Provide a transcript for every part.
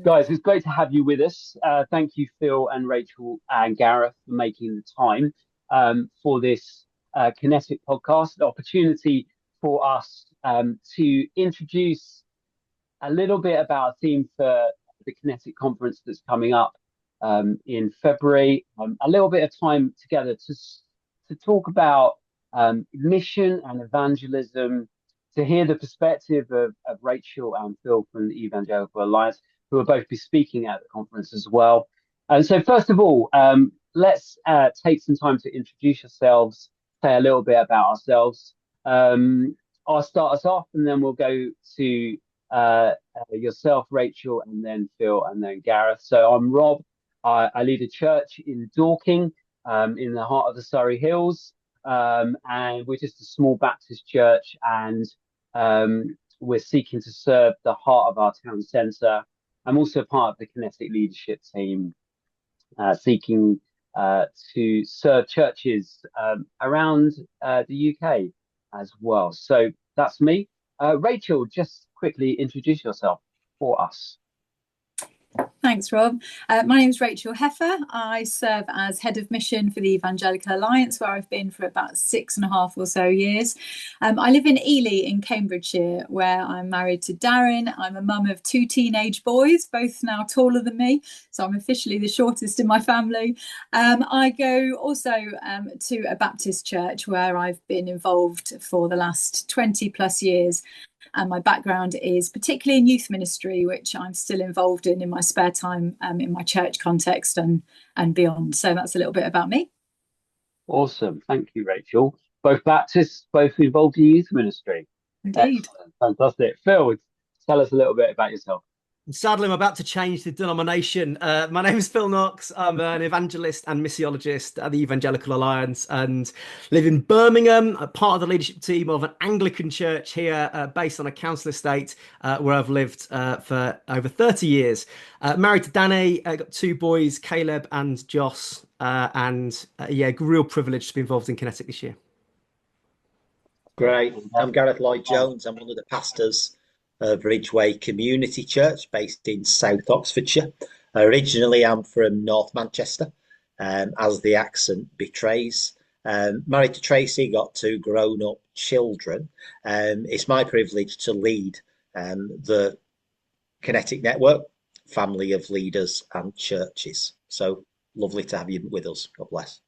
Guys, it's great to have you with us. Thank you, Phil and Rachel and Gareth, for making the time for this Kinetic podcast, the opportunity for us to introduce a little bit about a theme for the Kinetic conference that's coming up in February. A little bit of time together to talk about mission and evangelism, to hear the perspective of Rachel and Phil from the Evangelical Alliance, who will both be speaking at the conference as well. And so, first of all, let's take some time to introduce yourselves, say a little bit about ourselves. I'll start us off, and then we'll go to yourself, Rachel, and then Phil, and then Gareth. So I'm Rob. I lead a church in Dorking, in the heart of the Surrey Hills, and we're just a small Baptist church, and we're seeking to serve the heart of our town centre. I'm also part of the Kinetic leadership team, seeking to serve churches around the UK as well. So that's me. Rachel, just quickly introduce yourself for us. Thanks, Rob. My name is Rachael Heffer. I serve as Head of Mission for the Evangelical Alliance, where I've been for about 6.5 or so years. I live in Ely in Cambridgeshire, where I'm married to Darren. I'm a mum of 2 teenage boys, both now taller than me, so I'm officially the shortest in my family. I go also to a Baptist church where I've been involved for the last 20 plus years. And my background is particularly in youth ministry, which I'm still involved in my spare time, in my church context and beyond. So that's a little bit about me. Awesome. Thank you, Rachel. Both Baptists, both involved in youth ministry. Indeed. Excellent. Fantastic. Phil, tell us a little bit about yourself. Sadly, I'm about to change the denomination. My name is Phil Knox. I'm an evangelist and missiologist at the Evangelical Alliance and live in Birmingham, a part of the leadership team of an Anglican church here, based on a council estate where I've lived for over 30 years. Married to Danny, got 2 boys, Caleb and Joss, and real privilege to be involved in Kinetic this year. Great. I'm Gareth Lloyd Jones. I'm one of the pastors of Ridgeway Community Church based in South Oxfordshire. Originally, I'm from North Manchester, as the accent betrays. Married to Tracy, got 2 grown-up children. It's my privilege to lead the Kinetic Network, family of leaders and churches. So lovely to have you with us. God bless.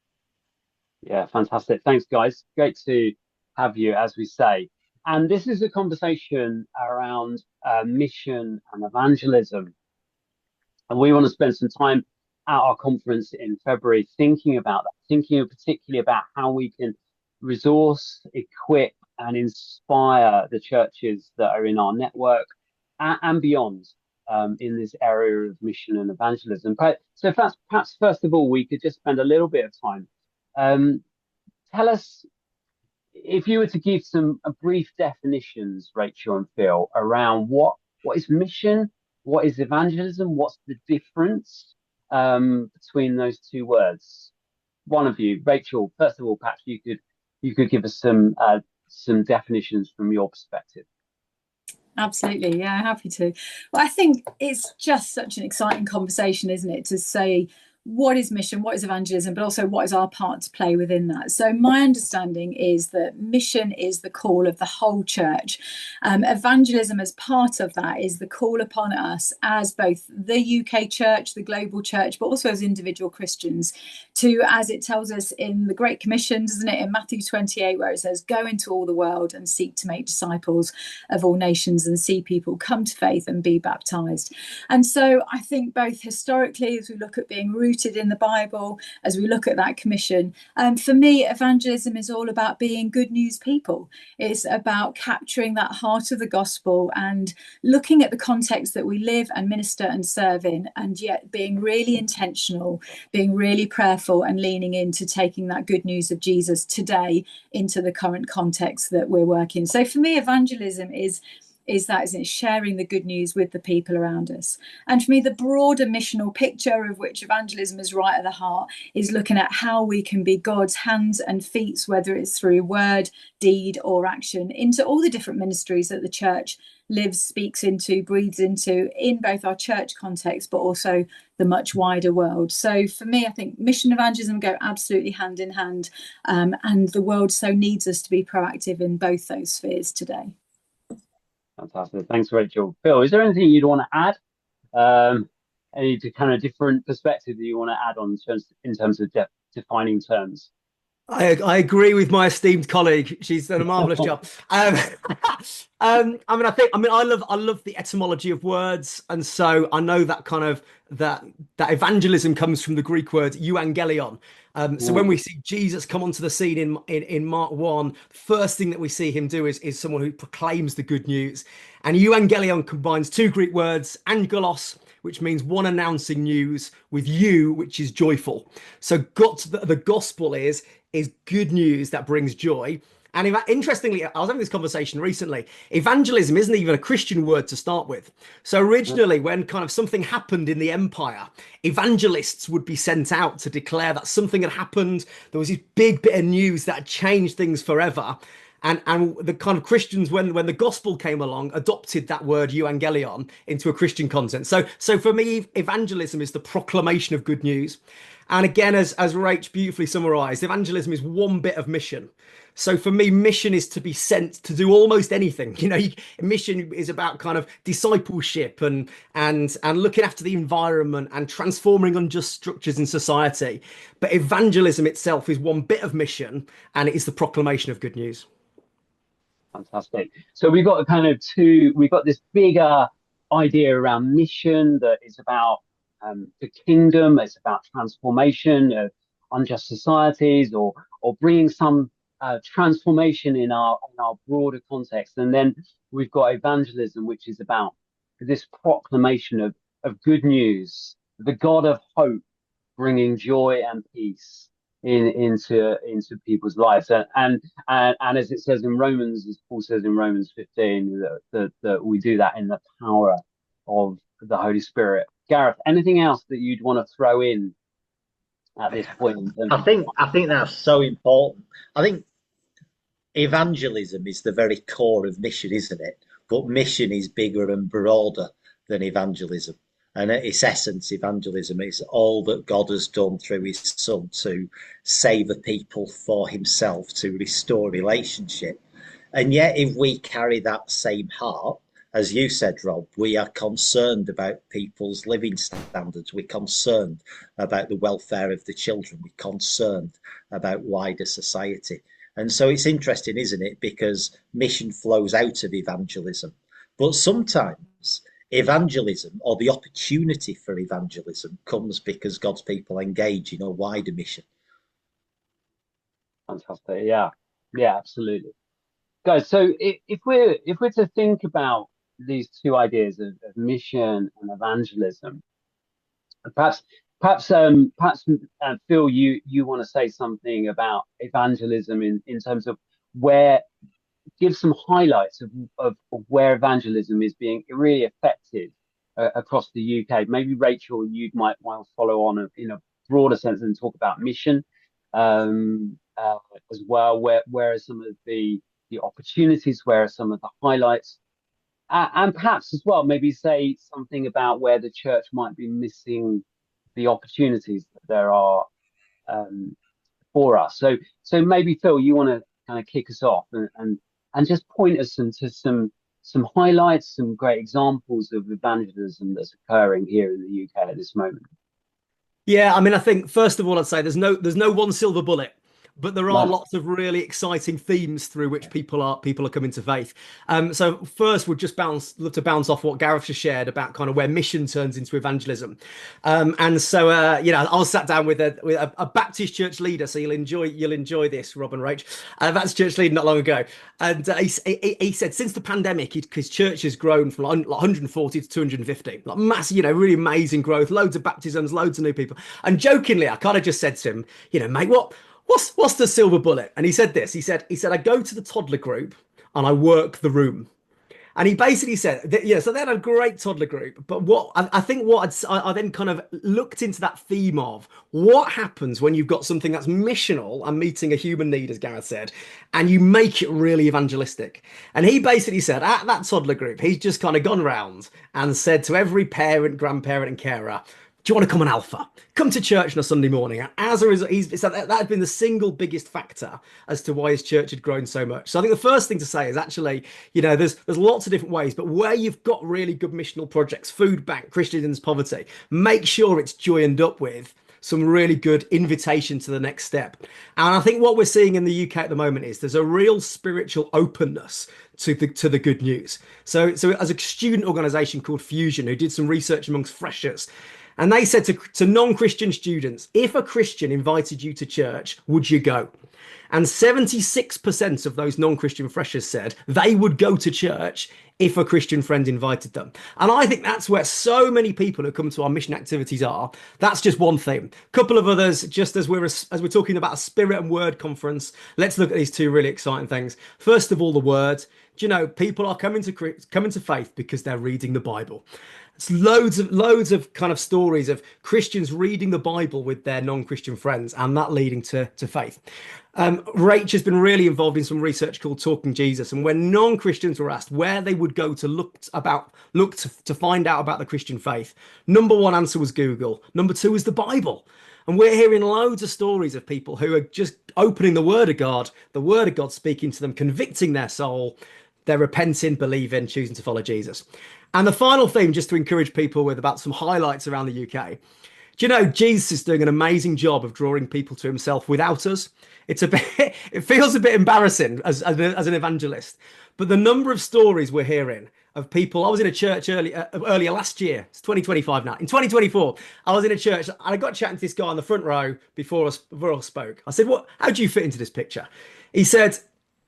Yeah, fantastic. Thanks, guys. Great to have you, as we say. And this is a conversation around mission and evangelism. And we want to spend some time at our conference in February thinking about that, thinking particularly about how we can resource, equip, and inspire the churches that are in our network and beyond in this area of mission and evangelism. So perhaps first of all, we could just spend a little bit of time. Tell us, if you were to give some brief definitions, Rachel and Phil, around what is mission, what is evangelism, what's the difference between those 2 words? One of you, Rachel, first of all, perhaps you could give us some definitions from your perspective. Absolutely, yeah, happy to. Well, I think it's just such an exciting conversation, isn't it, to say what is mission, what is evangelism, but also what is our part to play within that. So my understanding is that mission is the call of the whole church. Evangelism as part of that is the call upon us as both the UK church, the global church, but also as individual Christians to, as it tells us in the Great Commission, doesn't it, in Matthew 28, where it says, go into all the world and seek to make disciples of all nations and see people come to faith and be baptized. And so I think both historically, as we look at being rooted in the Bible, as we look at that commission, for me, evangelism is all about being good news people. It's about capturing that heart of the gospel and looking at the context that we live and minister and serve in, and yet being really intentional, being really prayerful and leaning into taking that good news of Jesus today into the current context that we're working. So for me, evangelism is that, isn't it, sharing the good news with the people around us. And for me, the broader missional picture, of which evangelism is right at the heart, is looking at how we can be God's hands and feet, whether it's through word, deed or action, into all the different ministries that the church lives, speaks into, breathes into, in both our church context, but also the much wider world. So for me, I think mission and evangelism go absolutely hand in hand, and the world so needs us to be proactive in both those spheres today. Fantastic. Thanks, Rachel. Phil, is there anything you'd want to add? Any kind of different perspective that you want to add on in terms of defining terms? I agree with my esteemed colleague. She's done a marvelous job. I love the etymology of words, and so I know that kind of that evangelism comes from the Greek word euangelion. So when we see Jesus come onto the scene in Mark 1, the first thing that we see him do is someone who proclaims the good news. And euangelion combines two Greek words, angelos, which means one announcing news, with you, which is joyful. So the gospel is good news that brings joy. And interestingly, I was having this conversation recently. Evangelism isn't even a Christian word to start with. So originally, when kind of something happened in the empire, evangelists would be sent out to declare that something had happened. There was this big bit of news that had changed things forever. And the kind of Christians, when the gospel came along, adopted that word euangelion into a Christian content. So for me, evangelism is the proclamation of good news. And again, as Rach beautifully summarized, evangelism is one bit of mission. So for me, mission is to be sent to do almost anything. Mission is about kind of discipleship and looking after the environment and transforming unjust structures in society. But evangelism itself is one bit of mission, and it is the proclamation of good news. Fantastic. So we've got this bigger idea around mission that is about the kingdom. It's about transformation of unjust societies, or bringing some transformation in our broader context. And then we've got evangelism, which is about this proclamation of good news, the God of hope, bringing joy and peace into people's lives. And as it says in Romans, as Paul says in Romans 15, that we do that in the power of the Holy Spirit. Gareth, anything else that you'd want to throw in at this point? I think that's so important. I think evangelism is the very core of mission, isn't it? But mission is bigger and broader than evangelism. And at its essence, evangelism is all that God has done through his son to save a people for himself, to restore relationship. And yet, if we carry that same heart, as you said, Rob, we are concerned about people's living standards. We're concerned about the welfare of the children. We're concerned about wider society. And so it's interesting, isn't it? Because mission flows out of evangelism. But sometimes evangelism, or the opportunity for evangelism, comes because God's people engage in a wider mission. Fantastic. Yeah, absolutely. Guys, so if we're to think about these two ideas of mission and evangelism, perhaps Phil, you want to say something about evangelism in terms of give some highlights of where evangelism is being really effective across the UK. Maybe Rachel, you might want to follow on in a broader sense and talk about mission as well. Where are some of the opportunities? Where are some of the highlights? And perhaps as well, maybe say something about where the church might be missing the opportunities that there are for us. So maybe Phil, you want to kind of kick us off and just point us into some highlights, some great examples of evangelism that's occurring here in the UK at this moment. Yeah, I mean, I think first of all, I'd say there's no one silver bullet, but there are lots of really exciting themes through which people are coming to faith. So first, we'll just love to bounce off what Gareth just shared about kind of where mission turns into evangelism. And so I was sat down with a Baptist church leader, so you'll enjoy this, Rob and Rach. Baptist church leader not long ago, and he said since the pandemic, his church has grown from like 140 to 250, like massive, really amazing growth, loads of baptisms, loads of new people. And jokingly, I kind of just said to him, mate, What's the silver bullet? And he said this. He said, I go to the toddler group and I work the room. And he basically said that, yeah, so they had a great toddler group. But what I then kind of looked into that theme of what happens when you've got something that's missional and meeting a human need, as Gareth said, and you make it really evangelistic. And he basically said at that toddler group, he's just kind of gone round and said to every parent, grandparent, and carer, do you want to come on Alpha? Come to church on a Sunday morning. And as a result, he said that had been the single biggest factor as to why his church had grown so much. So I think the first thing to say is actually, there's lots of different ways, but where you've got really good missional projects, food bank, Christians Poverty, make sure it's joined up with some really good invitation to the next step. And I think what we're seeing in the UK at the moment is there's a real spiritual openness to the good news. So as a student organisation called Fusion, who did some research amongst freshers, and they said to non-Christian students, if a Christian invited you to church, would you go? And 76% of those non-Christian freshers said they would go to church if a Christian friend invited them. And I think that's where so many people who come to our mission activities are. That's just one theme. A couple of others, just as we're talking about a Spirit and Word conference, let's look at these two really exciting things. First of all, the Word. Do you know, people are coming to faith because they're reading the Bible. It's loads of kind of stories of Christians reading the Bible with their non-Christian friends and that leading to faith. Rach has been really involved in some research called Talking Jesus, and when non-Christians were asked where they would go to look to find out about the Christian faith, number one answer was Google. Number two was the Bible. And we're hearing loads of stories of people who are just opening the Word of God speaking to them, convicting their soul. They're repenting, believing, choosing to follow Jesus. And the final theme, just to encourage people with about some highlights around the UK. Do you know, Jesus is doing an amazing job of drawing people to himself without us. It feels a bit embarrassing as an evangelist, but the number of stories we're hearing of people. I was in a church earlier last year. It's 2025 now. In 2024, I was in a church and I got chatting to this guy on the front row before I spoke. I said, how do you fit into this picture? He said,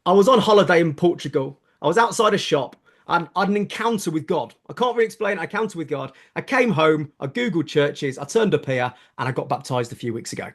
I was on holiday in Portugal. I was outside a shop. I had an encounter with God. I can't really explain. I encounter with God. I came home. I Googled churches. I turned up here and I got baptized a few weeks ago.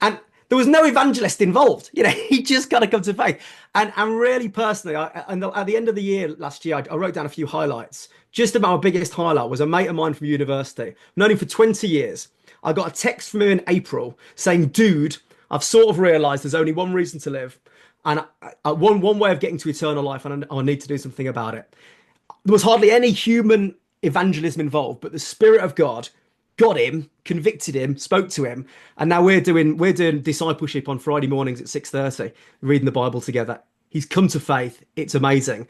And there was no evangelist involved. He just got to come to faith. And really personally, at the end of the year last year, I wrote down a few highlights. Just about my biggest highlight was a mate of mine from university. I've known him for 20 years. I got a text from him in April saying, dude, I've sort of realised there's only one reason to live. And one way of getting to eternal life, and I need to do something about it. There was hardly any human evangelism involved, but the Spirit of God got him, convicted him, spoke to him, and now we're doing discipleship on Friday mornings at 6:30, reading the Bible together. He's come to faith. It's amazing.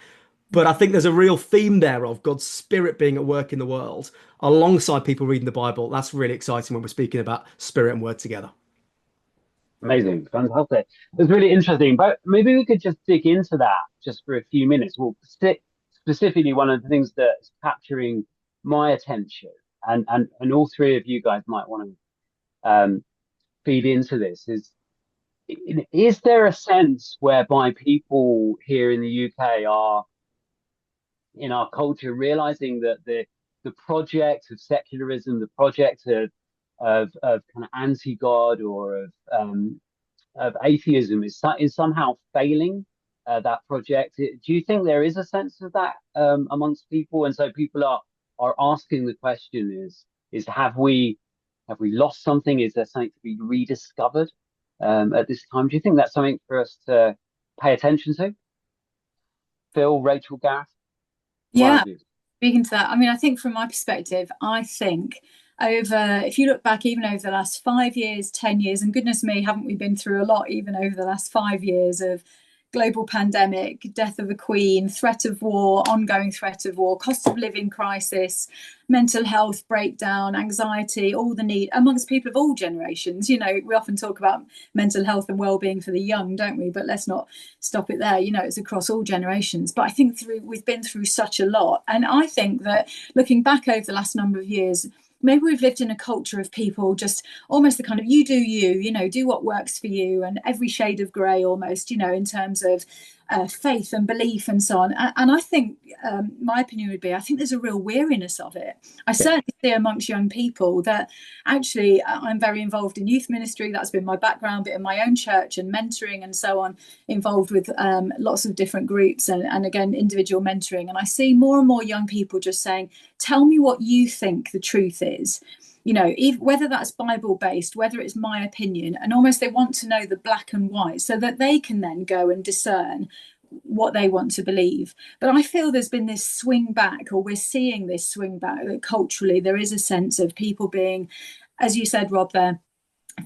But I think there's a real theme there of God's Spirit being at work in the world alongside people reading the Bible. That's really exciting when we're speaking about Spirit and Word together. Amazing, fantastic. It's really interesting, but maybe we could just dig into that just for a few minutes. Well, specifically, one of the things that's capturing my attention, and all three of you guys might want to feed into this, is there a sense whereby people here in the UK are, in our culture, realizing that the project of secularism, the project of kind of anti-God or of atheism is somehow failing that project? Do you think there is a sense of that amongst people? And so people are asking the question is have we lost something? Is there something to be rediscovered at this time? Do you think that's something for us to pay attention to? Phil, Rachel, Gareth? Yeah, speaking to that, I mean, I think from my perspective, I think if you look back even over the last 5 years, 10 years, and goodness me, haven't we been through a lot even over the last 5 years of global pandemic, death of the Queen, threat of war, ongoing threat of war, cost of living crisis, mental health breakdown, anxiety, all the need amongst people of all generations. We often talk about mental health and well-being for the young, don't we? But let's not stop it there. It's across all generations. But I think we've been through such a lot. And I think that looking back over the last number of years, maybe we've lived in a culture of people just almost the kind of you do you, do what works for you, and every shade of grey almost, in terms of faith and belief and so on. And I think my opinion would be, I think there's a real weariness of it. I certainly see amongst young people that actually I'm very involved in youth ministry. That's been my background, but in my own church and mentoring and so on, involved with lots of different groups and again, individual mentoring. And I see more and more young people just saying, tell me what you think the truth is. You know, whether that's Bible based, whether it's my opinion, and almost they want to know the black and white so that they can then go and discern what they want to believe. But I feel there's been this swing back, or we're seeing this swing back, that culturally there is a sense of people being, as you said, Rob, there,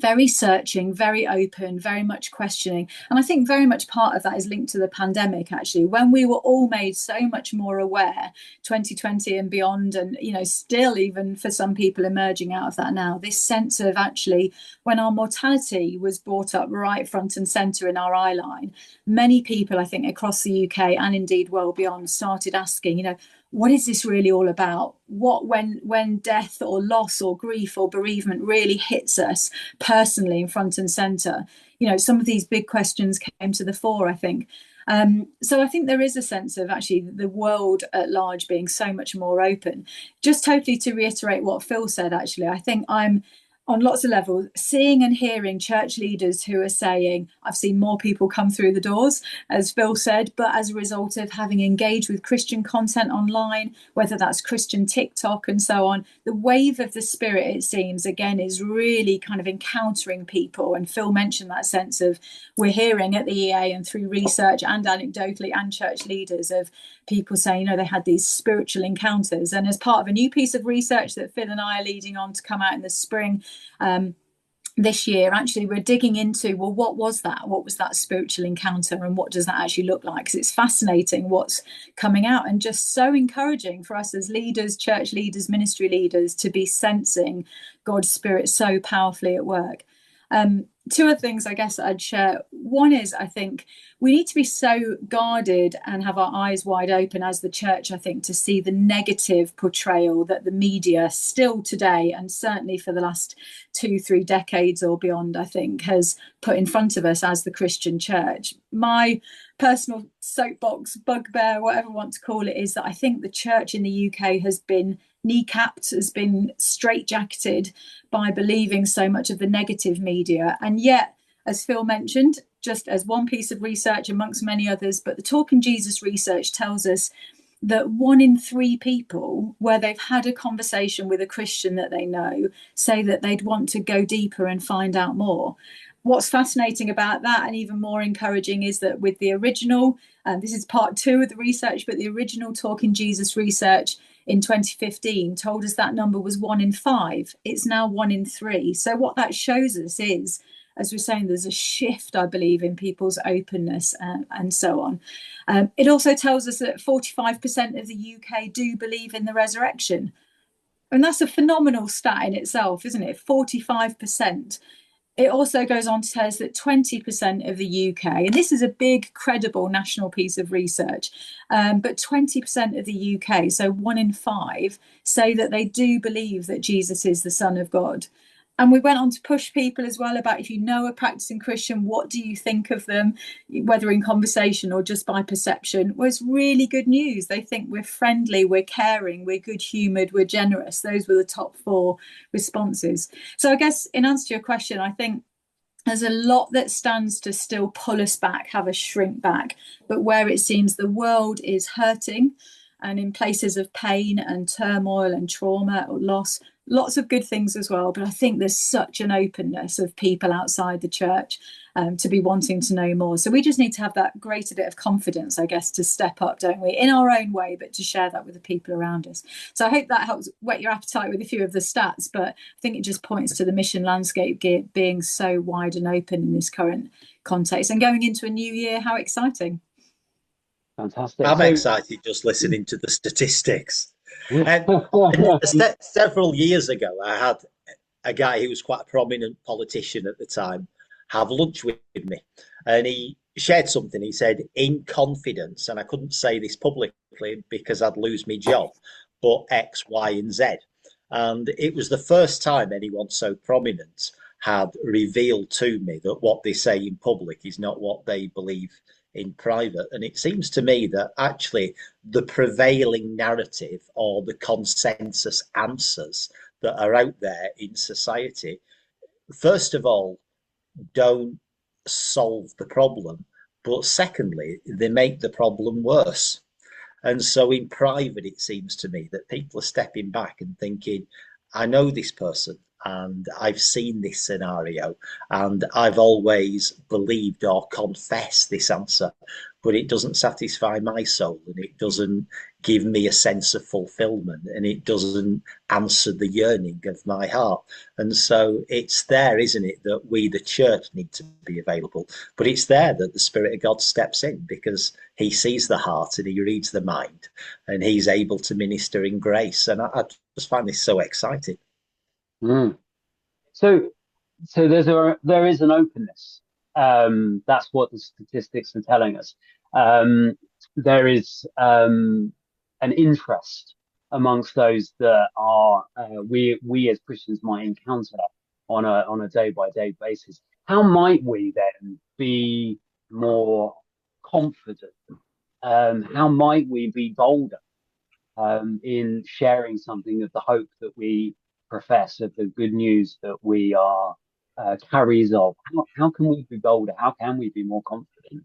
very searching, very open, very much questioning. And I think very much part of that is linked to the pandemic, actually, when we were all made so much more aware, 2020 and beyond, and, you know, still even for some people emerging out of that now, this sense of actually when our mortality was brought up right front and centre in our eye line, many people, I think, across the UK and indeed well beyond started asking, you know, what is this really all about? What when death or loss or grief or bereavement really hits us personally in front and centre? You know, some of these big questions came to the fore, I think. So I think there is a sense of actually the world at large being so much more open. Just totally to reiterate what Phil said, actually, I think I'm on lots of levels seeing and hearing church leaders who are saying, I've seen more people come through the doors, as Phil said, but as a result of having engaged with Christian content online, whether that's Christian TikTok and so on, the wave of the Spirit, it seems, again, is really kind of encountering people. And Phil mentioned that sense of we're hearing at the EA and through research and anecdotally and church leaders of people saying, you know, they had these spiritual encounters. And as part of a new piece of research that Phil and I are leading on to come out in the spring, this year, actually we're digging into, well, what was that spiritual encounter, and what does that actually look like? Because it's fascinating what's coming out, and just so encouraging for us as leaders, church leaders, ministry leaders, to be sensing God's Spirit so powerfully at work. Two other things I guess I'd share. One is, I think we need to be so guarded and have our eyes wide open as the church, I think, to see the negative portrayal that the media still today, and certainly for the last 2-3 decades or beyond, I think, has put in front of us as the Christian church. My personal soapbox, bugbear, whatever you want to call it, is that I think the church in the UK has been kneecapped, has been straitjacketed by believing so much of the negative media. And yet, as Phil mentioned, just as one piece of research amongst many others, but the Talking Jesus research tells us that 1 in 3 people, where they've had a conversation with a Christian that they know, say that they'd want to go deeper and find out more. What's fascinating about that, and even more encouraging, is that with the original, this is part 2 of the research, but the original Talking Jesus research in 2015 told us that number was 1 in 5. It's now 1 in 3. So what that shows us is, as we're saying, there's a shift, I believe, in people's openness and so on. It also tells us that 45% of the UK do believe in the resurrection. And that's a phenomenal stat in itself, isn't it? 45%. It also goes on to tell us that 20% of the UK, and this is a big, credible national piece of research, but 20% of the UK, so 1 in 5, say that they do believe that Jesus is the Son of God. And we went on to push people as well about, if you know a practicing Christian, what do you think of them, whether in conversation or just by perception? Well, it's really good news. They think we're friendly, we're caring, we're good-humoured, we're generous. Those were the top 4 responses. So I guess in answer to your question, I think there's a lot that stands to still pull us back, have us shrink back, but where it seems the world is hurting and in places of pain and turmoil and trauma or loss, lots of good things as well. But I think there's such an openness of people outside the church to be wanting to know more. So we just need to have that greater bit of confidence, I guess, to step up, don't we, in our own way, but to share that with the people around us. So I hope that helps whet your appetite with a few of the stats, but I think it just points to the mission landscape being so wide and open in this current context. And going into a new year, how exciting. Fantastic. I'm excited just listening to the statistics. Several years ago, I had a guy who was quite a prominent politician at the time have lunch with me, and he shared something. He said, in confidence, and I couldn't say this publicly because I'd lose my job, but X, Y, and Z. And it was the first time anyone so prominent had revealed to me that what they say in public is not what they believe in private. And it seems to me that actually the prevailing narrative or the consensus answers that are out there in society, first of all, don't solve the problem, but secondly, they make the problem worse. And so in private, it seems to me that people are stepping back and thinking, I know this person and I've seen this scenario and I've always believed or confessed this answer, but it doesn't satisfy my soul and it doesn't give me a sense of fulfillment and it doesn't answer the yearning of my heart. And so it's there, isn't it, that we, the church, need to be available. But it's there that the Spirit of God steps in because he sees the heart and he reads the mind and he's able to minister in grace. And I just find this so exciting. Mm. So there is an openness. That's what the statistics are telling us. There is an interest amongst those that are we as Christians might encounter on a day-by-day basis. How might we then be more confident? How might we be bolder in sharing something of the hope that we profess, of the good news that we are carriers of? How can we be bolder? How can we be more confident?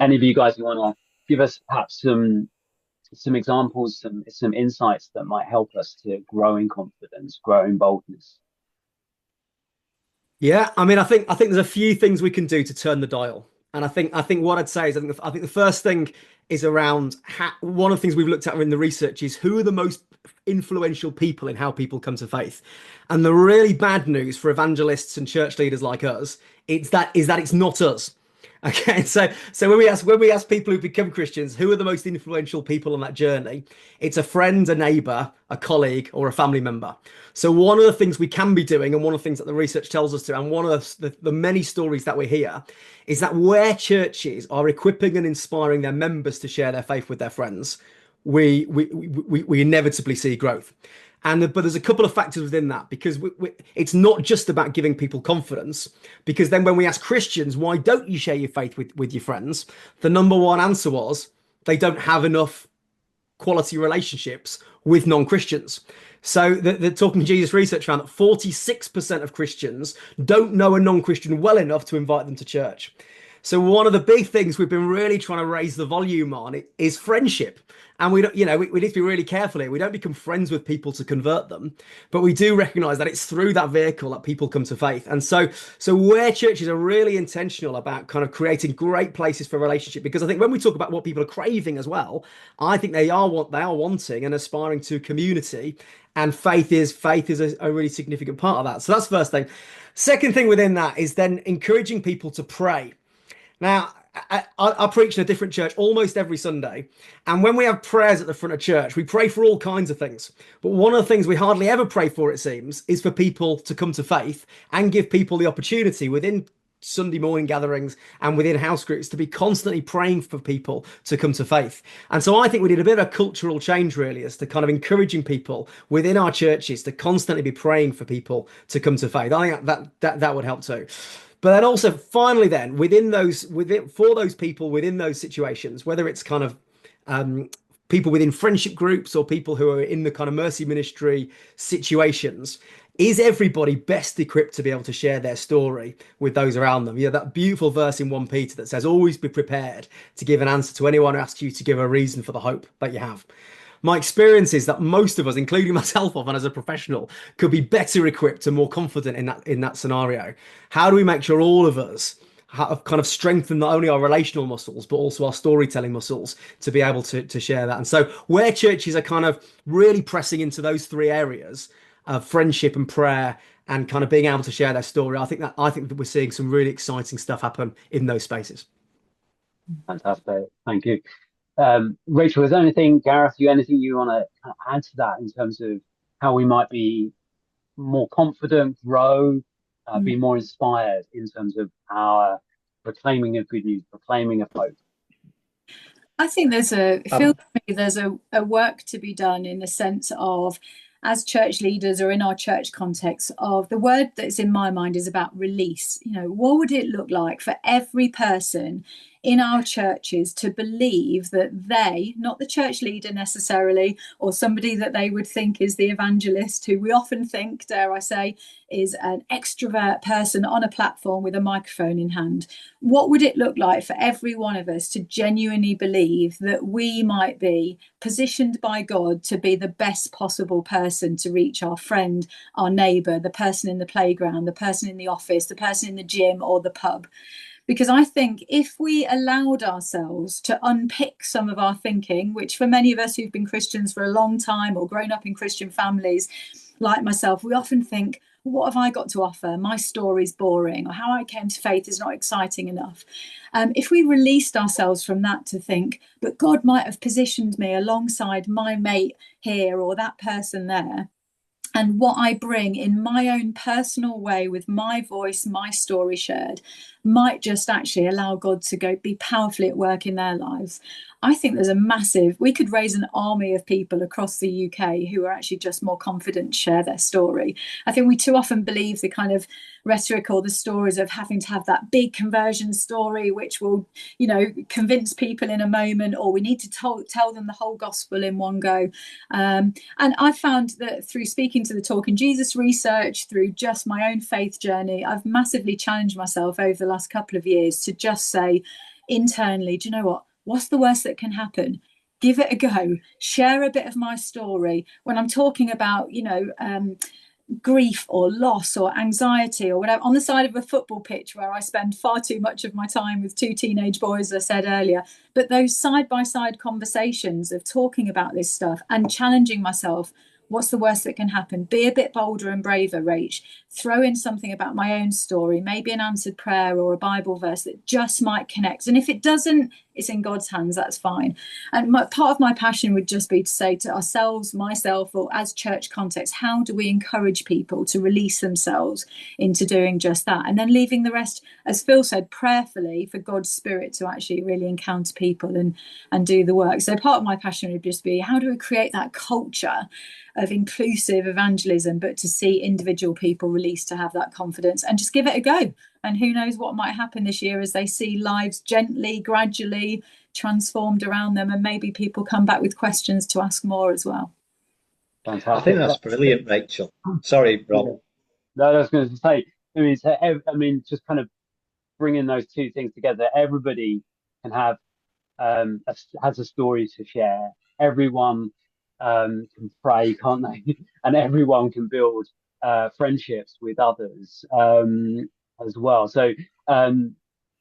Any of you guys want to give us perhaps some examples, some insights that might help us to grow in confidence, grow in boldness? Yeah, I mean, I think there's a few things we can do to turn the dial, and I think what I'd say is I think the first thing is around one of the things we've looked at in the research is who are the most influential people in how people come to faith. And the really bad news for evangelists and church leaders like us is that it's not us. Okay, so when we ask people who become Christians, who are the most influential people on that journey, it's a friend, a neighbor, a colleague, or a family member. So one of the things we can be doing, and one of the things that the research tells us to, and one of the many stories that we hear, is that where churches are equipping and inspiring their members to share their faith with their friends, we inevitably see growth. But there's a couple of factors within that, because it's not just about giving people confidence, because then when we ask Christians, why don't you share your faith with your friends? The number one answer was they don't have enough quality relationships with non-Christians. So the Talking to Jesus research found that 46% of Christians don't know a non-Christian well enough to invite them to church. So one of the big things we've been really trying to raise the volume on is friendship. And we need to be really careful here. We don't become friends with people to convert them, but we do recognize that it's through that vehicle that people come to faith. And so where churches are really intentional about kind of creating great places for relationship, because I think when we talk about what people are craving as well, I think they are wanting and aspiring to community, and faith is a really significant part of that. So that's the first thing. Second thing within that is then encouraging people to pray. Now, I preach in a different church almost every Sunday. And when we have prayers at the front of church, we pray for all kinds of things. But one of the things we hardly ever pray for, it seems, is for people to come to faith and give people the opportunity within Sunday morning gatherings and within house groups to be constantly praying for people to come to faith. And so I think we need a bit of a cultural change, really, as to kind of encouraging people within our churches to constantly be praying for people to come to faith. I think that would help too. But then also, finally, then for those people within those situations, whether it's kind of people within friendship groups or people who are in the kind of mercy ministry situations, is everybody best equipped to be able to share their story with those around them? Yeah, that beautiful verse in 1 Peter that says, "Always be prepared to give an answer to anyone who asks you to give a reason for the hope that you have." My experience is that most of us, including myself often as a professional, could be better equipped and more confident in that scenario. How do we make sure all of us have kind of strengthened not only our relational muscles, but also our storytelling muscles to be able to share that? And so where churches are kind of really pressing into those three areas of friendship and prayer and kind of being able to share their story, I think that we're seeing some really exciting stuff happen in those spaces. Fantastic. Thank you. Rachel, is there anything, Gareth, anything you want to add to that in terms of how we might be more confident, grow, be more inspired in terms of our proclaiming of good news, proclaiming of hope? I think it feels to me there's a work to be done in the sense of, as church leaders or in our church context, of the word that's in my mind is about release. What would it look like for every person in our churches to believe that they, not the church leader necessarily, or somebody that they would think is the evangelist, who we often think, dare I say, is an extrovert person on a platform with a microphone in hand. What would it look like for every one of us to genuinely believe that we might be positioned by God to be the best possible person to reach our friend, our neighbour, the person in the playground, the person in the office, the person in the gym or the pub? Because I think if we allowed ourselves to unpick some of our thinking, which for many of us who've been Christians for a long time or grown up in Christian families like myself, we often think, what have I got to offer? My story's boring, or how I came to faith is not exciting enough. If we released ourselves from that to think, but God might have positioned me alongside my mate here or that person there, and what I bring in my own personal way with my voice, my story shared, might just actually allow God to go be powerfully at work in their lives. I think there's a massive, we could raise an army of people across the UK who are actually just more confident to share their story. I think we too often believe the kind of rhetoric or the stories of having to have that big conversion story, which will, you know, convince people in a moment, or we need to tell them the whole gospel in one go. And I found that through speaking to the Talking Jesus research, through just my own faith journey, I've massively challenged myself over the last couple of years to just say internally, do you know what? What's the worst that can happen? Give it a go. Share a bit of my story. When I'm talking about, you know, grief or loss or anxiety or whatever on the side of a football pitch where I spend far too much of my time with two teenage boys, as I said earlier, but those side-by-side conversations of talking about this stuff and challenging myself, what's the worst that can happen? Be a bit bolder and braver, Rach. Throw in something about my own story, maybe an answered prayer or a Bible verse that just might connect. And if it doesn't, it's in God's hands, that's fine. And part of my passion would just be to say to ourselves, myself, or as church context, how do we encourage people to release themselves into doing just that? And then leaving the rest, as Phil said, prayerfully for God's Spirit to actually really encounter people and do the work. So part of my passion would just be, how do we create that culture of inclusive evangelism, but to see individual people released to have that confidence and just give it a go. And who knows what might happen this year as they see lives gently, gradually transformed around them, and maybe people come back with questions to ask more as well. Fantastic. I think that's brilliant, Rachel. Sorry, Rob. No, I was going to say, I mean, just kind of bringing those two things together. Everybody can have has a story to share. Everyone can pray, can't they? And everyone can build friendships with others as well. So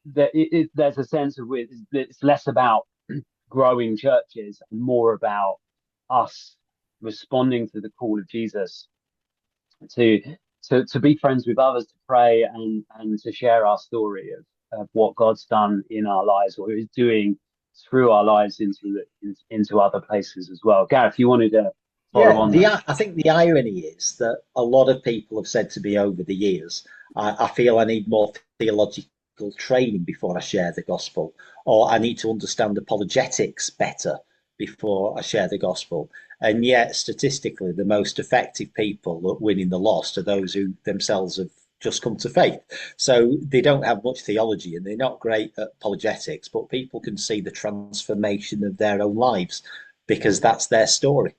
there's a sense of it's less about growing churches and more about us responding to the call of Jesus to be friends with others, to pray and to share our story of what God's done in our lives, or is doing through our lives into other places as well. Gareth, you wanted to follow on that? I think the irony is that a lot of people have said to me over the years, I feel I need more theological training before I share the gospel, or I need to understand apologetics better before I share the gospel. And yet, statistically, the most effective people at winning the lost are those who themselves have just come to faith. So they don't have much theology and they're not great at apologetics, but people can see the transformation of their own lives because that's their story.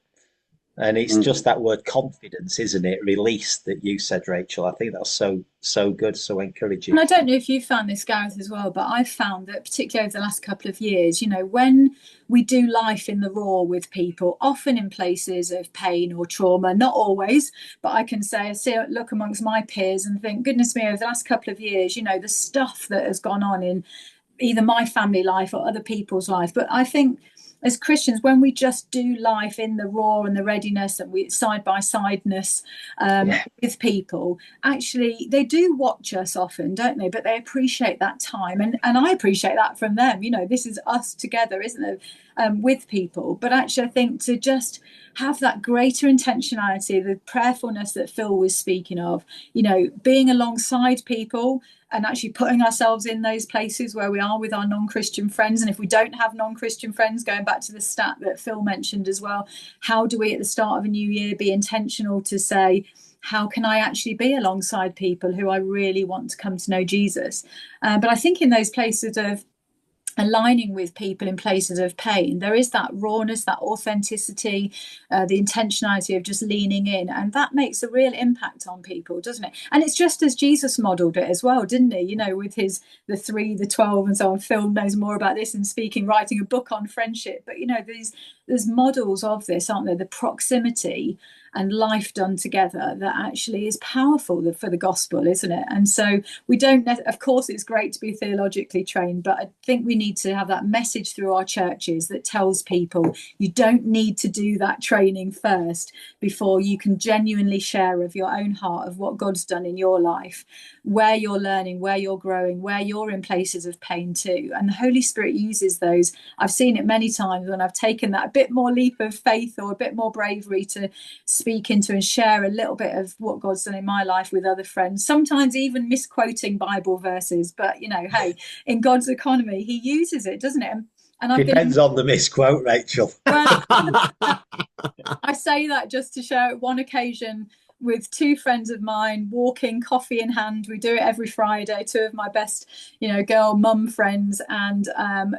And it's just that word confidence, isn't it? Release that you said, Rachel. I think that's so good, so encouraging. And I don't know if you found this, Gareth, as well, but I've found that particularly over the last couple of years, you know, when we do life in the raw with people, often in places of pain or trauma, not always, but I can say, look amongst my peers and think, goodness me, over the last couple of years, you know, the stuff that has gone on in either my family life or other people's life. But I think as Christians, when we just do life in the raw and the readiness and we side by sideness with people, actually they do watch us often, don't they? But they appreciate that time, and I appreciate that from them. You know, this is us together, isn't it, with people? But actually, I think to just have that greater intentionality, the prayerfulness that Phil was speaking of, you know, being alongside people and actually putting ourselves in those places where we are with our non-Christian friends. And if we don't have non-Christian friends, going back to the stat that Phil mentioned as well, how do we at the start of a new year be intentional to say, how can I actually be alongside people who I really want to come to know Jesus? But I think in those places of aligning with people in places of pain, there is that rawness, that authenticity, the intentionality of just leaning in, and that makes a real impact on people, doesn't it? And it's just as Jesus modeled it as well, didn't he? You know, with the 3, the 12 and so on. Phil knows more about this in speaking, writing a book on friendship, but you know, there's models of this, aren't there? The proximity and life done together that actually is powerful for the gospel, isn't it? And so we don't, of course, it's great to be theologically trained, but I think we need to have that message through our churches that tells people you don't need to do that training first before you can genuinely share of your own heart of what God's done in your life, where you're learning, where you're growing, where you're in places of pain too. And the Holy Spirit uses those. I've seen it many times when I've taken that bit more leap of faith or a bit more bravery to speak into and share a little bit of what God's done in my life with other friends, sometimes even misquoting Bible verses, but you know, hey, in God's economy he uses it, doesn't it? And I've depends on the misquote, Rachel. Well, I say that just to share one occasion with 2 friends of mine, walking, coffee in hand. We do it every Friday. 2 of my best, you know, girl mum friends, and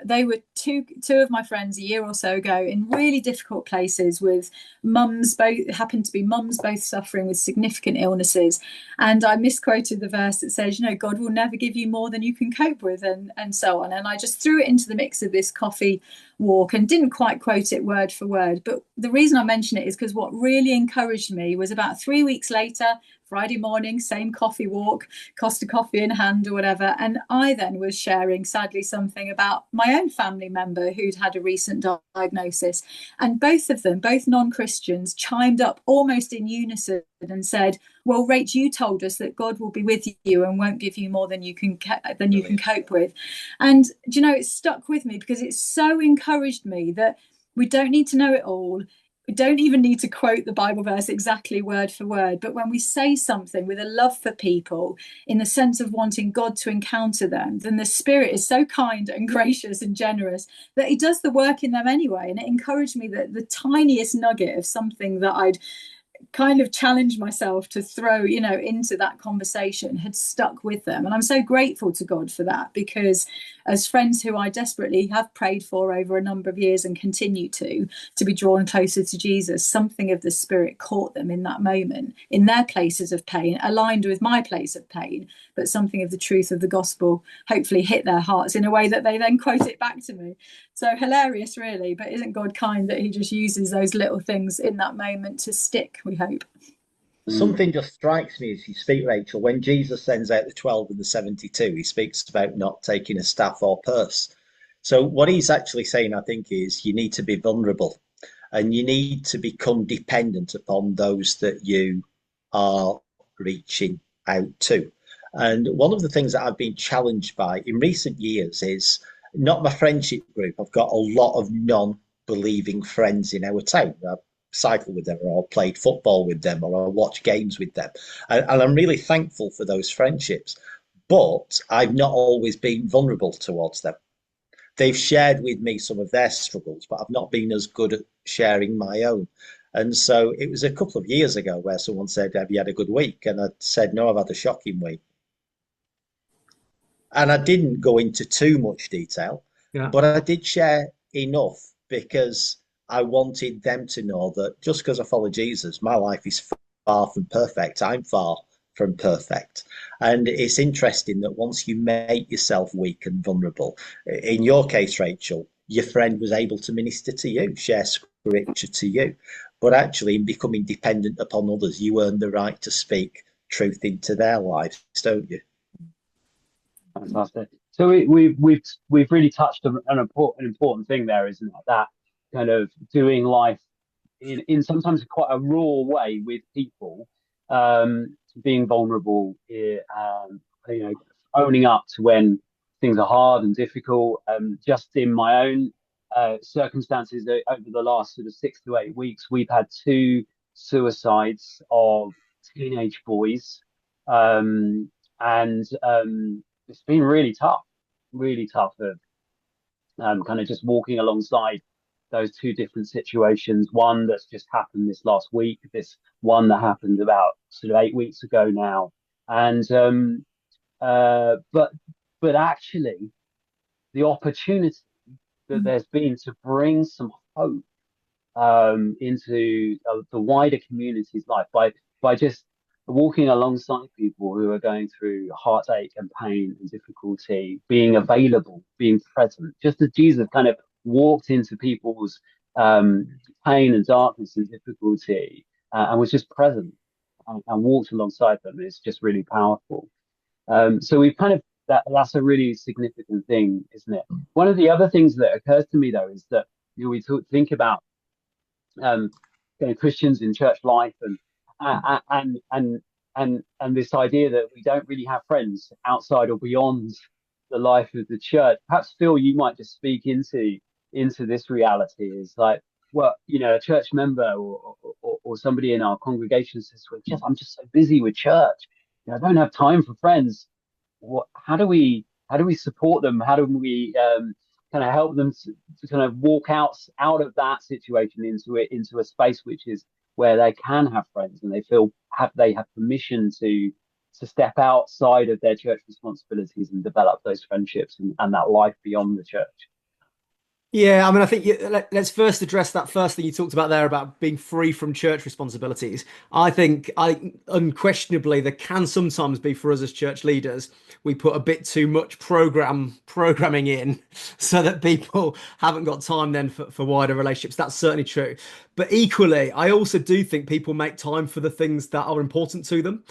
they were two of my friends a year or so ago in really difficult places with mums, both happened to be mums both suffering with significant illnesses. And I misquoted the verse that says, you know, God will never give you more than you can cope with, and so on. And I just threw it into the mix of this coffee walk and didn't quite quote it word for word. But the reason I mention it is because what really encouraged me was about 3 weeks later, Friday morning, same coffee walk, Costa coffee in hand or whatever. And I then was sharing, sadly, something about my own family member who'd had a recent diagnosis. And both of them, both non-Christians, chimed up almost in unison and said, well, Rach, you told us that God will be with you and won't give you more than you can cope with. And, you know, it stuck with me because it so encouraged me that we don't need to know it all. We don't even need to quote the Bible verse exactly word for word. But when we say something with a love for people in the sense of wanting God to encounter them, then the Spirit is so kind and gracious and generous that he does the work in them anyway. And it encouraged me that the tiniest nugget of something that I'd kind of challenged myself to throw, you know, into that conversation had stuck with them. And I'm so grateful to God for that, because as friends who I desperately have prayed for over a number of years and continue to be drawn closer to Jesus, something of the Spirit caught them in that moment, in their places of pain, aligned with my place of pain, but something of the truth of the gospel hopefully hit their hearts in a way that they then quote it back to me. So hilarious, really. But isn't God kind that he just uses those little things in that moment to stick, we hope. Something just strikes me as you speak, Rachel. When Jesus sends out the 12 and the 72, he speaks about not taking a staff or purse. So what he's actually saying, I think, is you need to be vulnerable and you need to become dependent upon those that you are reaching out to. And one of the things that I've been challenged by in recent years is not my friendship group. I've got a lot of non-believing friends in our town. I've cycled with them, or I've played football with them, or I'll watch games with them. And I'm really thankful for those friendships. But I've not always been vulnerable towards them. They've shared with me some of their struggles, but I've not been as good at sharing my own. And so it was a couple of years ago where someone said, have you had a good week? And I said, no, I've had a shocking week. And I didn't go into too much detail, but I did share enough because I wanted them to know that just because I follow Jesus, my life is far from perfect. I'm far from perfect. And it's interesting that once you make yourself weak and vulnerable, in your case, Rachel, your friend was able to minister to you, share scripture to you. But actually, in becoming dependent upon others, you earn the right to speak truth into their lives, don't you? Fantastic. So we've really touched on an important thing there, isn't it? That kind of doing life in sometimes quite a raw way with people, being vulnerable, you know, owning up to when things are hard and difficult. Just in my own circumstances, over the last sort of 6 to 8 weeks, we've had 2 suicides of teenage boys, and it's been really tough of kind of just walking alongside those 2 different situations. One that's just happened this last week, this one that happened about sort of 8 weeks ago now. And but actually the opportunity that there's been to bring some hope into the wider community's life by just walking alongside people who are going through heartache and pain and difficulty, being available, being present, just as Jesus kind of walked into people's pain and darkness and difficulty and was just present and walked alongside them. It's just really powerful. So we've kind of that's a really significant thing, isn't it? One of the other things that occurs to me though is that think about Christians in church life and this idea that we don't really have friends outside or beyond the life of the church. Perhaps Phil, you might just speak into this reality. Is like, well, a church member or somebody in our congregation says, well, I'm just so busy with church. I don't have time for friends. How do we support them? How do we kind of help them to kind of walk out of that situation into a space which is where they can have friends and they have permission to step outside of their church responsibilities and develop those friendships and that life beyond the church? Yeah, I mean, I think let's first address that first thing you talked about there about being free from church responsibilities. I think unquestionably there can sometimes be for us as church leaders, we put a bit too much programming in so that people haven't got time then for wider relationships. That's certainly true. But equally, I also do think people make time for the things that are important to them.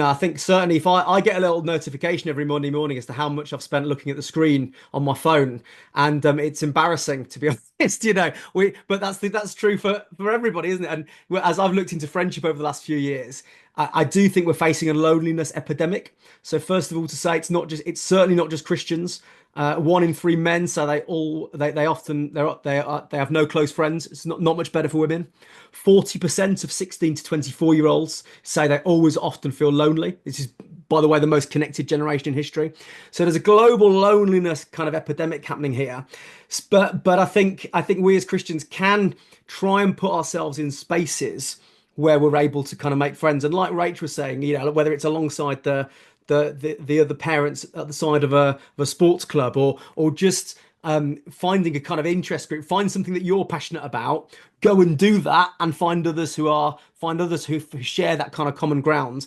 I think certainly if I get a little notification every Monday morning as to how much I've spent looking at the screen on my phone, and it's embarrassing to be honest. But that's true for everybody, isn't it? And as I've looked into friendship over the last few years, I do think we're facing a loneliness epidemic. So first of all, to say it's certainly not just Christians. 1 in 3 men, so they have no close friends. It's not much better for women. 40% of 16 to 24-year-olds say they always often feel lonely. This is, by the way, the most connected generation in history. So there's a global loneliness kind of epidemic happening here. But I think we as Christians can try and put ourselves in spaces where we're able to kind of make friends. And like Rachel was saying, whether it's alongside the other parents at the side of a sports club or just finding a kind of interest group, find something that you're passionate about, go and do that, and find others who share that kind of common ground.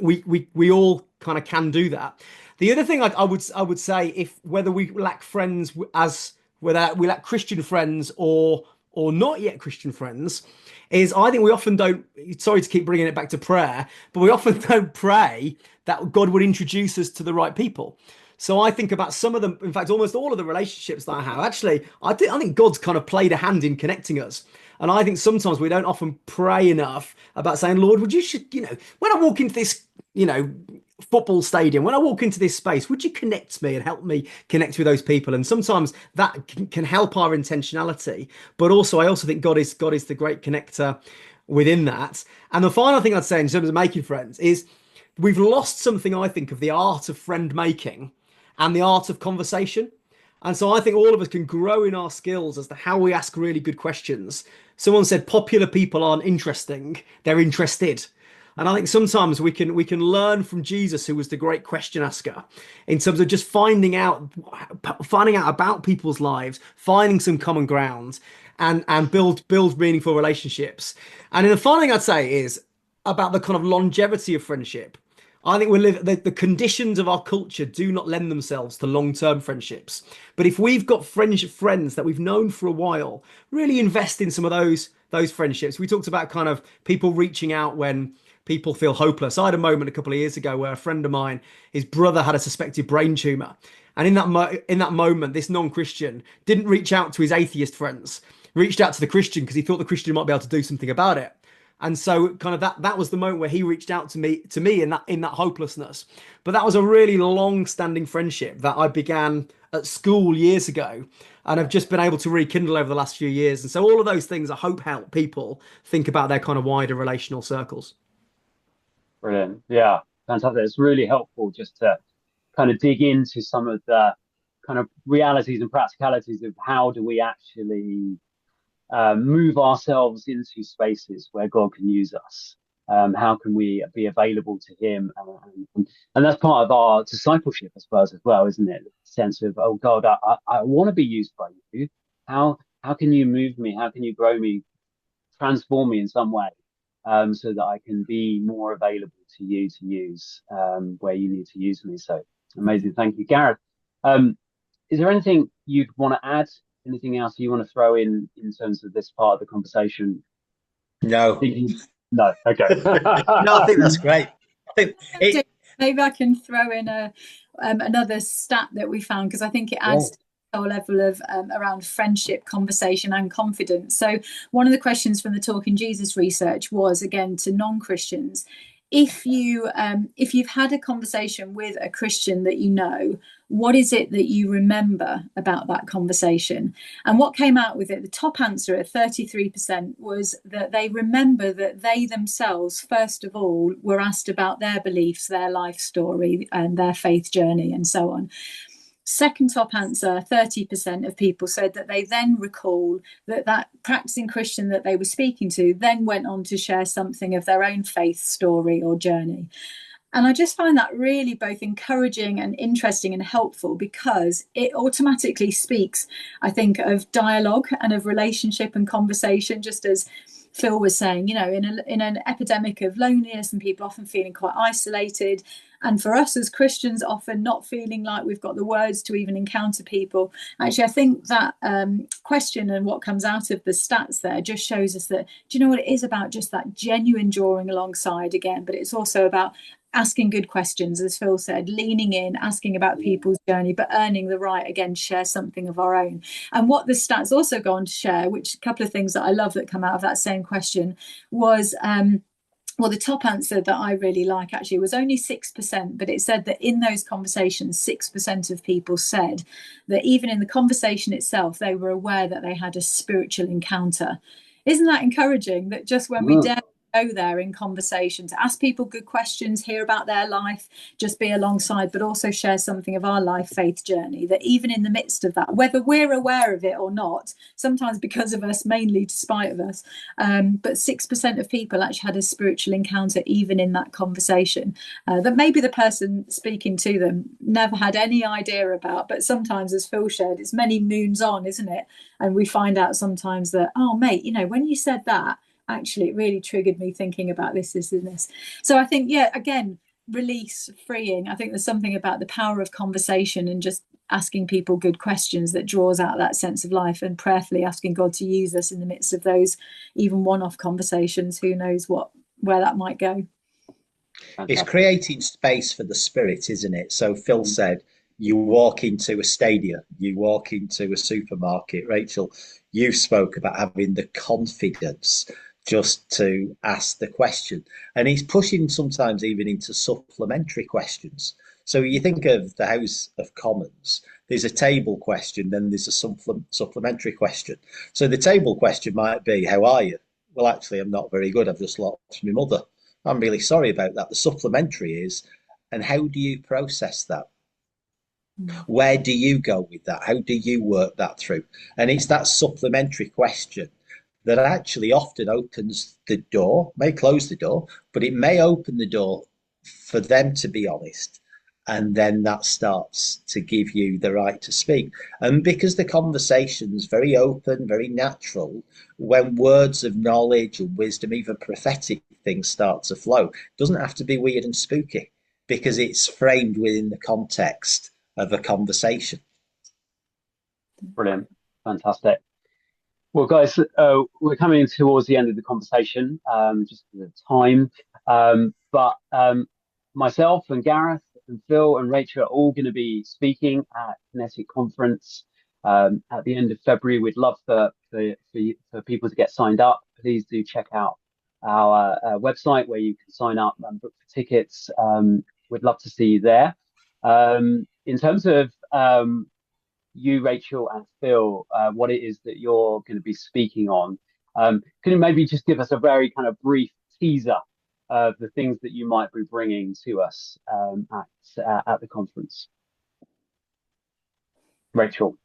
We all kind of can do that. The other thing I would say, whether we lack friends whether we lack Christian friends or not yet Christian friends, is I think we often don't, sorry to keep bringing it back to prayer, but we often don't pray that God would introduce us to the right people. So I think about some of them, in fact, almost all of the relationships that I have. Actually, I think God's kind of played a hand in connecting us. And I think sometimes we don't often pray enough about saying, Lord, when I walk into this, football stadium, when I walk into this space, would you connect me and help me connect with those people? And sometimes that can help our intentionality. But also, I also think God is the great connector within that. And the final thing I'd say in terms of making friends is we've lost something, I think, of the art of friend making and the art of conversation. And so I think all of us can grow in our skills as to how we ask really good questions. Someone said popular people aren't interesting, they're interested. And I think sometimes we can learn from Jesus, who was the great question asker, in terms of just finding out about people's lives, finding some common ground, and build meaningful relationships. And then the final thing I'd say is about the kind of longevity of friendship. I think the conditions of our culture do not lend themselves to long-term friendships. But if we've got friends that we've known for a while, really invest in some of those friendships. We talked about kind of people reaching out when people feel hopeless. I had a moment a couple of years ago where a friend of mine, his brother had a suspected brain tumor. And in that moment, this non-Christian didn't reach out to his atheist friends, reached out to the Christian because he thought the Christian might be able to do something about it. And so kind of that was the moment where he reached out to me in that hopelessness. But that was a really long-standing friendship that I began at school years ago and have just been able to rekindle over the last few years. And so all of those things I hope help people think about their kind of wider relational circles. Brilliant. Yeah, fantastic. It's really helpful just to kind of dig into some of the kind of realities and practicalities of how do we actually move ourselves into spaces where God can use us. How can we be available to him? And that's part of our discipleship, I suppose, as well, isn't it? The sense of, oh God, I want to be used by you. How can you move me? How can you grow me, transform me in some way, so that I can be more available to you to use where you need to use me? So amazing. Thank you, Gareth. Is there anything you'd want to add? Anything else you want to throw in terms of this part of the conversation? No. No. Okay. No, I think that's great. I think maybe I can throw in another stat that we found, because I think it adds to the whole level of around friendship, conversation, and confidence. So one of the questions from the Talking Jesus research was, again, to non-Christians: if you've had a conversation with a Christian that you know, what is it that you remember about that conversation? And what came out with it, the top answer at 33%, was that they remember that they themselves, first of all, were asked about their beliefs, their life story, and their faith journey, and so on. Second top answer, 30% of people said that they then recall that practicing Christian that they were speaking to then went on to share something of their own faith story or journey. And I just find that really both encouraging and interesting and helpful, because it automatically speaks, I think, of dialogue and of relationship and conversation, just as Phil was saying, in an epidemic of loneliness and people often feeling quite isolated. And for us as Christians, often not feeling like we've got the words to even encounter people. Actually, I think that question and what comes out of the stats there just shows us that, do you know what, it is about just that genuine drawing alongside again, but it's also about asking good questions, as Phil said, leaning in, asking about people's journey, but earning the right, again, to share something of our own. And what the stats also go on to share, which a couple of things that I love that come out of that same question, was well, the top answer that I really like actually was only 6%, but it said that in those conversations, 6% of people said that even in the conversation itself, they were aware that they had a spiritual encounter. Isn't that encouraging, that just when we dare go there in conversation to ask people good questions, hear about their life, just be alongside, but also share something of our life faith journey, that even in the midst of that, whether we're aware of it or not, sometimes because of us, mainly despite of us, but 6% of people actually had a spiritual encounter even in that conversation, that maybe the person speaking to them never had any idea about. But sometimes, as Phil shared, it's many moons on, isn't it? And we find out sometimes that, oh mate, when you said that, actually it really triggered me thinking about this and this. So I think, again, release, freeing. I think there's something about the power of conversation and just asking people good questions that draws out that sense of life, and prayerfully asking God to use us in the midst of those even one-off conversations. Who knows where that might go. It's creating space for the Spirit, isn't it? So Phil said, you walk into a stadium, you walk into a supermarket. Rachel, you spoke about having the confidence just to ask the question. And he's pushing sometimes even into supplementary questions. So you think of the House of Commons, there's a table question, then there's a supplementary question. So the table question might be, how are you? Well, actually, I'm not very good. I've just lost my mother. I'm really sorry about that. The supplementary is, and how do you process that? Where do you go with that? How do you work that through? And it's that supplementary question that actually often opens the door, may close the door, but it may open the door for them to be honest. And then that starts to give you the right to speak. And because the conversation's very open, very natural, when words of knowledge and wisdom, even prophetic things start to flow, it doesn't have to be weird and spooky, because it's framed within the context of a conversation. Brilliant. Fantastic. Well, guys, we're coming towards the end of the conversation, just for the time. But myself and Gareth and Phil and Rachel are all going to be speaking at Kinetic conference at the end of February. We'd love for people to get signed up. Please do check out our website where you can sign up and book for tickets. We'd love to see you there. In terms of you, Rachel and Phil, what it is that you're going to be speaking on. Can you maybe just give us a very kind of brief teaser of the things that you might be bringing to us at the conference? Rachel.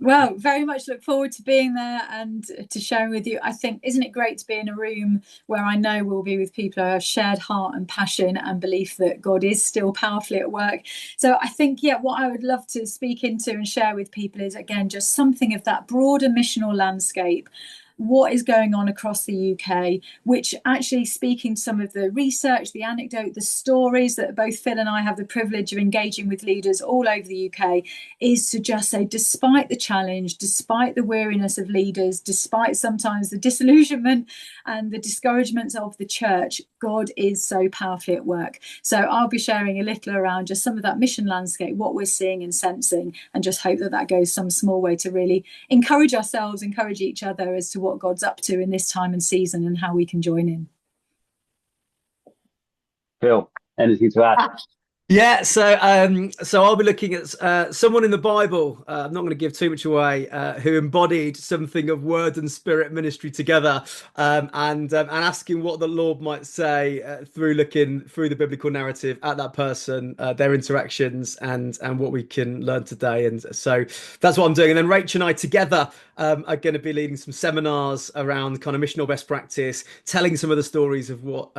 Well, very much look forward to being there and to sharing with you. I think, isn't it great to be in a room where I know we'll be with people who have shared heart and passion and belief that God is still powerfully at work. So I think, yeah, what I would love to speak into and share with people is, again, just something of that broader missional landscape. What is going on across the UK, which actually, speaking to some of the research, the anecdote, the stories that both Phil and I have the privilege of engaging with leaders all over the UK, is to just say, despite the challenge, despite the weariness of leaders, despite sometimes the disillusionment and the discouragements of the church, God is so powerfully at work. So I'll be sharing a little around just some of that mission landscape, what we're seeing and sensing, and just hope that that goes some small way to really encourage ourselves, encourage each other as to what God's up to in this time and season and how we can join in. Phil, anything to add? Yeah, so I'll be looking at someone in the Bible. I'm not going to give too much away, who embodied something of word and spirit ministry together, and asking what the Lord might say through looking through the biblical narrative at that person, their interactions, and what we can learn today. And so that's what I'm doing. And then Rachel and I together are going to be leading some seminars around kind of missional best practice, telling some of the stories of what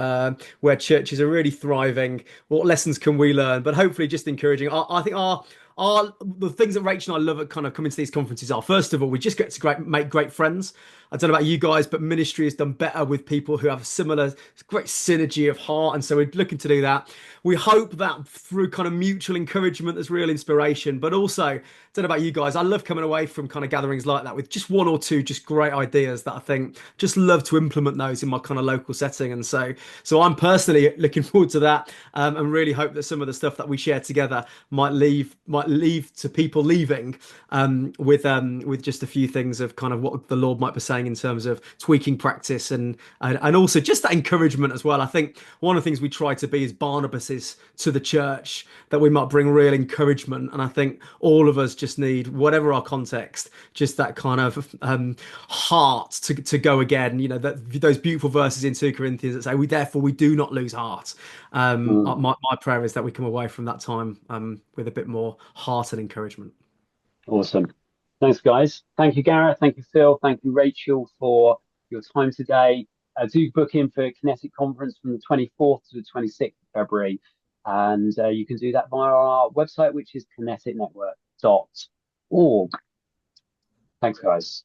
where churches are really thriving. What lessons can we learn? But hopefully just encouraging. I think the things that Rachel and I love at kind of coming to these conferences are, first of all, we just get to make great friends. I don't know about you guys, but ministry has done better with people who have a similar great synergy of heart. And so we're looking to do that. We hope that through kind of mutual encouragement, there's real inspiration, but also, I don't know about you guys, I love coming away from kind of gatherings like that with just one or two just great ideas that I think just love to implement those in my kind of local setting. And so I'm personally looking forward to that, and really hope that some of the stuff that we share together might leave to people leaving with just a few things of kind of what the Lord might be saying in terms of tweaking practice and also just that encouragement as well. I think one of the things we try to be is Barnabases to the church, that we might bring real encouragement. And I think all of us just need, whatever our context, just that kind of heart to go again. You know, those beautiful verses in 2 Corinthians that say, therefore we do not lose heart. My prayer is that we come away from that time with a bit more heart and encouragement. Awesome. Thanks, guys. Thank you, Gareth. Thank you, Phil. Thank you, Rachel, for your time today. Do book in for Kinetic Conference from the 24th to the 26th of February. And you can do that via our website, which is kineticnetwork.org. Thanks, guys.